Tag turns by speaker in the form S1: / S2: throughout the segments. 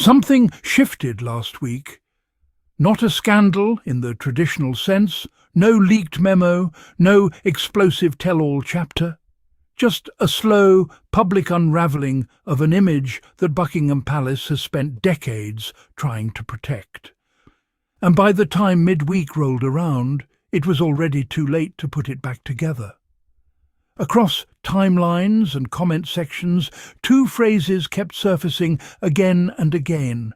S1: Something shifted last week. Not a scandal in the traditional sense, no leaked memo, no explosive tell-all chapter. Just a slow, public unravelling of an image that Buckingham Palace has spent decades trying to protect. And by the time midweek rolled around, it was already too late to put it back together. Across timelines and comment sections, two phrases kept surfacing again and again.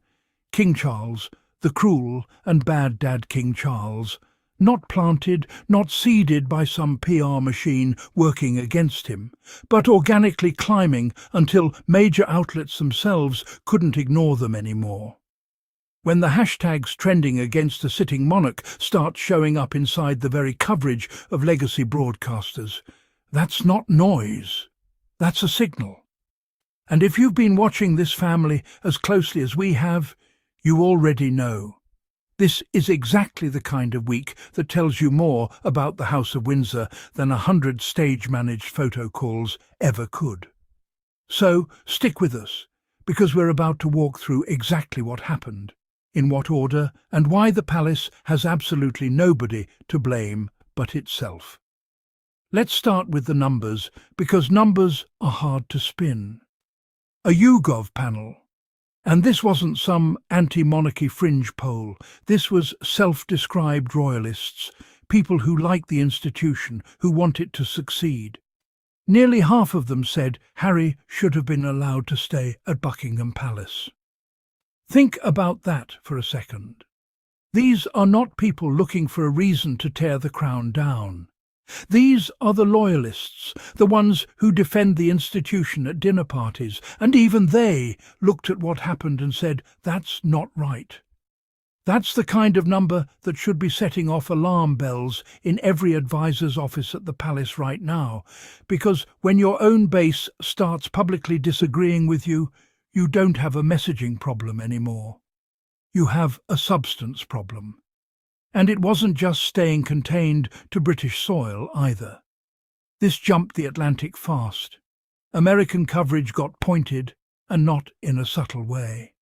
S1: King Charles, the cruel and bad dad King Charles, not planted, not seeded by some PR machine working against him, but organically climbing until major outlets themselves couldn't ignore them anymore. When the hashtags trending against the sitting monarch start showing up inside the very coverage of legacy broadcasters, that's not noise, that's a signal. And if you've been watching this family as closely as we have, you already know. This is exactly the kind of week that tells you more about the House of Windsor than 100 stage-managed photo calls ever could. So stick with us, because we're about to walk through exactly what happened, in what order, and why the palace has absolutely nobody to blame but itself. Let's start with the numbers, because numbers are hard to spin. A YouGov panel. And this wasn't some anti-monarchy fringe poll. This was self-described royalists, people who like the institution, who want it to succeed. Nearly half of them said Harry should have been allowed to stay at Buckingham Palace. Think about that for a second. These are not people looking for a reason to tear the crown down. These are the loyalists, the ones who defend the institution at dinner parties, and even they looked at what happened and said, that's not right. That's the kind of number that should be setting off alarm bells in every advisor's office at the palace right now, because when your own base starts publicly disagreeing with you, you don't have a messaging problem anymore. You have a substance problem. And it wasn't just staying contained to British soil either. This jumped the Atlantic fast. American coverage got pointed, and not in a subtle way.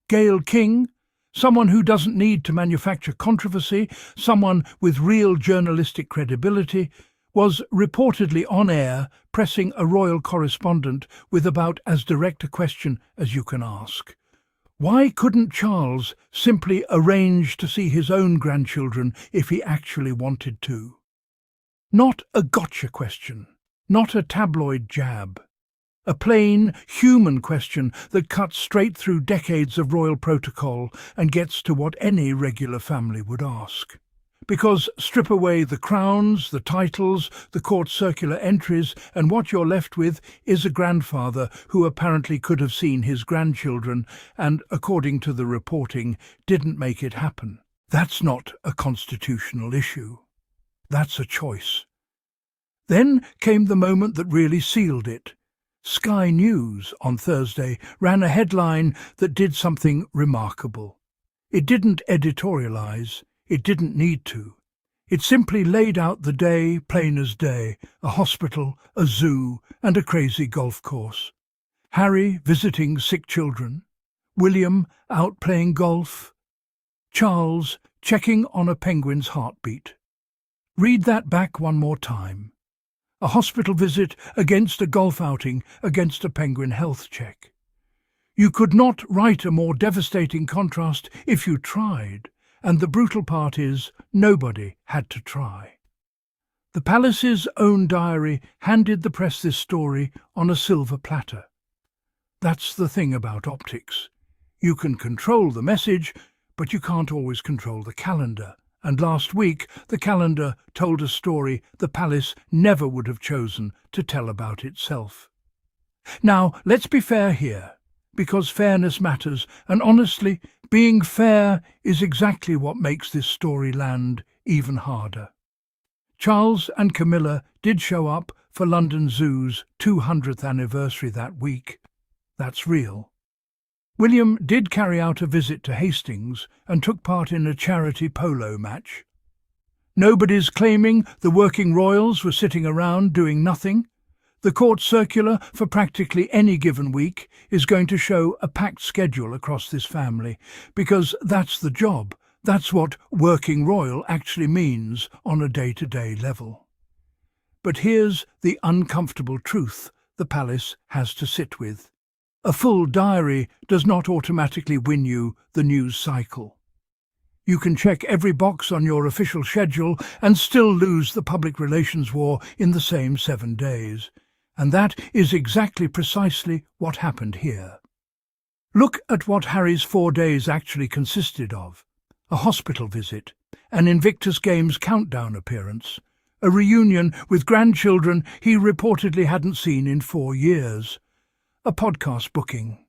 S1: Gayle King, someone who doesn't need to manufacture controversy, someone with real journalistic credibility, was reportedly on air pressing a royal correspondent with about as direct a question as you can ask. Why couldn't Charles simply arrange to see his own grandchildren if he actually wanted to? Not a gotcha question, not a tabloid jab. A plain, human question that cuts straight through decades of royal protocol and gets to what any regular family would ask. Because strip away the crowns, the titles, the court circular entries, and what you're left with is a grandfather who apparently could have seen his grandchildren and, according to the reporting, didn't make it happen. That's not a constitutional issue. That's a choice. Then came the moment that really sealed it. Sky News on Thursday ran a headline that did something remarkable. It didn't editorialize. It didn't need to. It simply laid out the day, plain as day, a hospital, a zoo, and a crazy golf course. Harry visiting sick children. William out playing golf. Charles checking on a penguin's heartbeat. Read that back one more time. A hospital visit against a golf outing against a penguin health check. You could not write a more devastating contrast if you tried. And the brutal part is, nobody had to try. The palace's own diary handed the press this story on a silver platter. That's the thing about optics. You can control the message, but you can't always control the calendar. And last week, the calendar told a story the palace never would have chosen to tell about itself. Now, let's be fair here, because fairness matters, and honestly, being fair is exactly what makes this story land even harder. Charles and Camilla did show up for London Zoo's 200th anniversary that week. That's real. William did carry out a visit to Hastings and took part in a charity polo match. Nobody's claiming the working royals were sitting around doing nothing. The court circular for practically any given week is going to show a packed schedule across this family, because that's the job. That's what working royal actually means on a day-to-day level. But here's the uncomfortable truth the palace has to sit with. A full diary does not automatically win you the news cycle. You can check every box on your official schedule and still lose the public relations war in the same 7 days. And that is exactly precisely what happened here. Look at what Harry's 4 days actually consisted of. A hospital visit, an Invictus Games countdown appearance, a reunion with grandchildren he reportedly hadn't seen in 4 years, a podcast booking.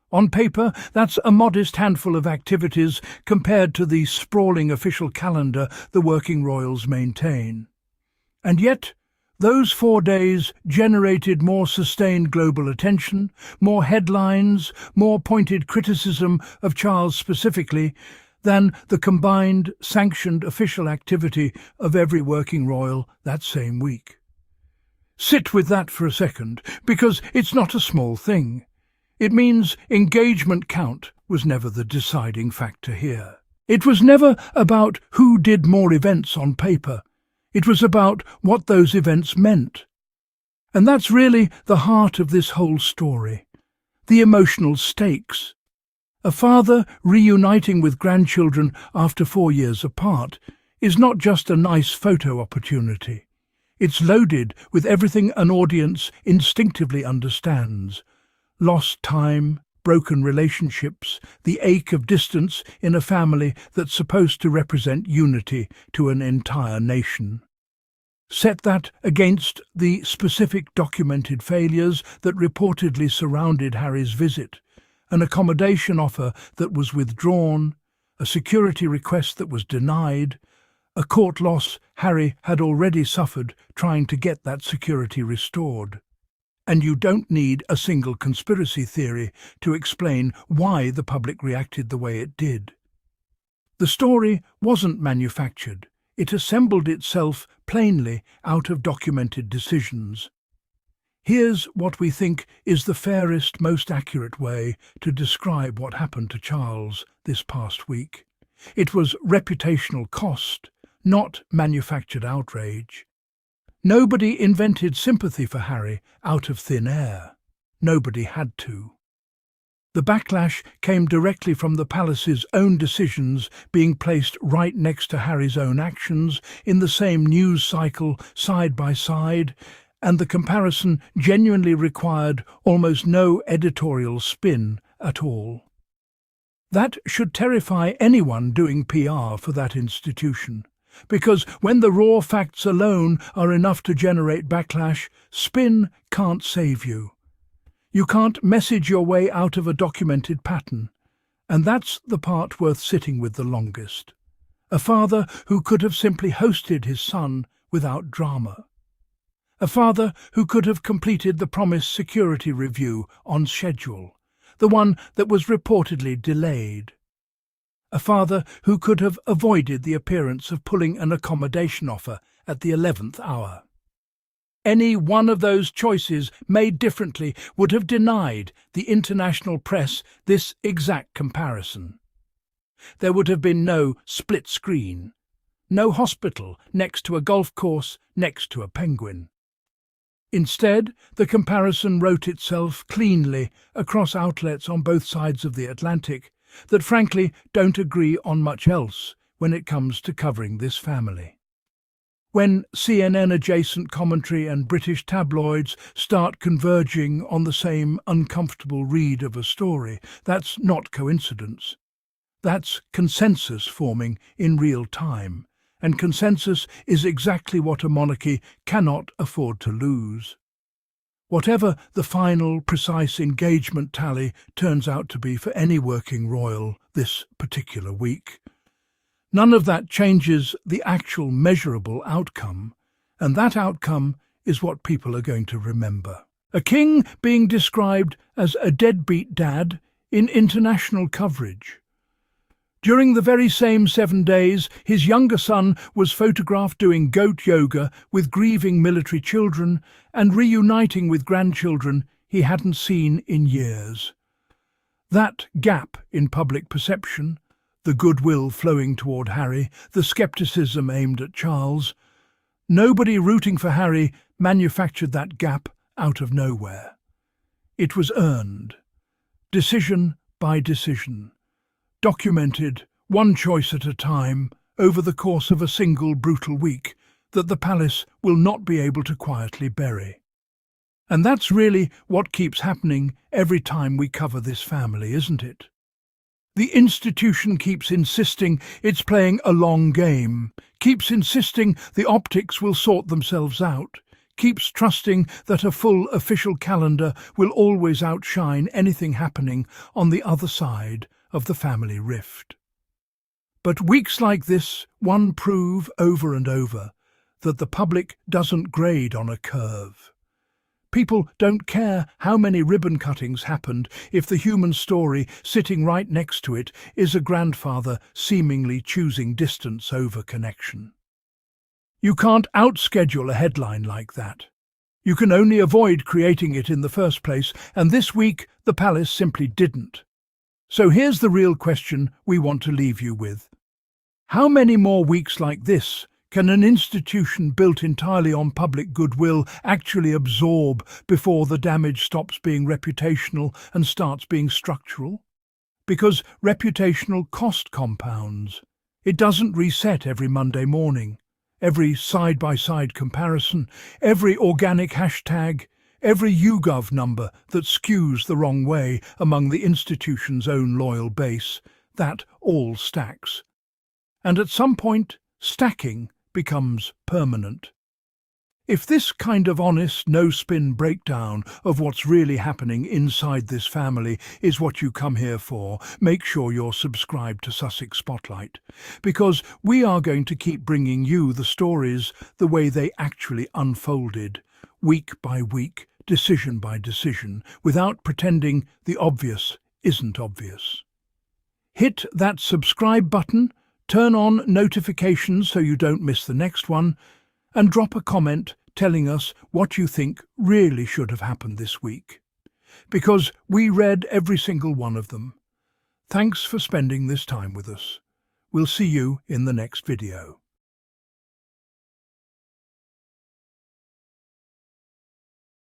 S1: On paper, that's a modest handful of activities compared to the sprawling official calendar the working royals maintain. And yet, those 4 days generated more sustained global attention, more headlines, more pointed criticism of Charles specifically, than the combined, sanctioned official activity of every working royal that same week. Sit with that for a second, because it's not a small thing. It means engagement count was never the deciding factor here. It was never about who did more events on paper. It was about what those events meant. And that's really the heart of this whole story. The emotional stakes. A father reuniting with grandchildren after 4 years apart is not just a nice photo opportunity. It's loaded with everything an audience instinctively understands. Lost time, broken relationships, the ache of distance in a family that's supposed to represent unity to an entire nation. Set that against the specific documented failures that reportedly surrounded Harry's visit, an accommodation offer that was withdrawn, a security request that was denied, a court loss Harry had already suffered trying to get that security restored. And you don't need a single conspiracy theory to explain why the public reacted the way it did. The story wasn't manufactured. It assembled itself plainly out of documented decisions. Here's what we think is the fairest, most accurate way to describe what happened to Charles this past week. It was reputational cost, not manufactured outrage. Nobody invented sympathy for Harry out of thin air. Nobody had to. The backlash came directly from the palace's own decisions being placed right next to Harry's own actions in the same news cycle side by side, and the comparison genuinely required almost no editorial spin at all. That should terrify anyone doing PR for that institution, because when the raw facts alone are enough to generate backlash, spin can't save you. You can't message your way out of a documented pattern, and that's the part worth sitting with the longest. A father who could have simply hosted his son without drama. A father who could have completed the promised security review on schedule, the one that was reportedly delayed. A father who could have avoided the appearance of pulling an accommodation offer at the 11th hour. Any one of those choices made differently would have denied the international press this exact comparison. There would have been no split screen, no hospital next to a golf course next to a penguin. Instead, the comparison wrote itself cleanly across outlets on both sides of the Atlantic that frankly don't agree on much else when it comes to covering this family. When CNN-adjacent commentary and British tabloids start converging on the same uncomfortable read of a story, that's not coincidence. That's consensus forming in real time, and consensus is exactly what a monarchy cannot afford to lose. Whatever the final, precise engagement tally turns out to be for any working royal this particular week, none of that changes the actual measurable outcome, and that outcome is what people are going to remember. A king being described as a deadbeat dad in international coverage. During the very same 7 days, his younger son was photographed doing goat yoga with grieving military children and reuniting with grandchildren he hadn't seen in years. That gap in public perception, the goodwill flowing toward Harry, the skepticism aimed at Charles, nobody rooting for Harry manufactured that gap out of nowhere. It was earned, decision by decision, documented, one choice at a time, over the course of a single brutal week that the palace will not be able to quietly bury. And that's really what keeps happening every time we cover this family, isn't it? The institution keeps insisting it's playing a long game, keeps insisting the optics will sort themselves out, keeps trusting that a full official calendar will always outshine anything happening on the other side of the family rift. But weeks like this, one prove over and over that the public doesn't grade on a curve. People don't care how many ribbon cuttings happened if the human story sitting right next to it is a grandfather seemingly choosing distance over connection. You can't outschedule a headline like that. You can only avoid creating it in the first place, and this week the palace simply didn't. So here's the real question we want to leave you with. How many more weeks like this can an institution built entirely on public goodwill actually absorb before the damage stops being reputational and starts being structural? Because reputational cost compounds. It doesn't reset every Monday morning, every side-by-side comparison, every organic hashtag, every YouGov number that skews the wrong way among the institution's own loyal base. That all stacks. And at some point, stacking becomes permanent. If this kind of honest, no-spin breakdown of what's really happening inside this family is what you come here for, make sure you're subscribed to Sussex Spotlight, because we are going to keep bringing you the stories the way they actually unfolded, week by week, decision by decision, without pretending the obvious isn't obvious. Hit that subscribe button, turn on notifications so you don't miss the next one, and drop a comment telling us what you think really should have happened this week. Because we read every single one of them. Thanks for spending this time with us. We'll see you in the next video.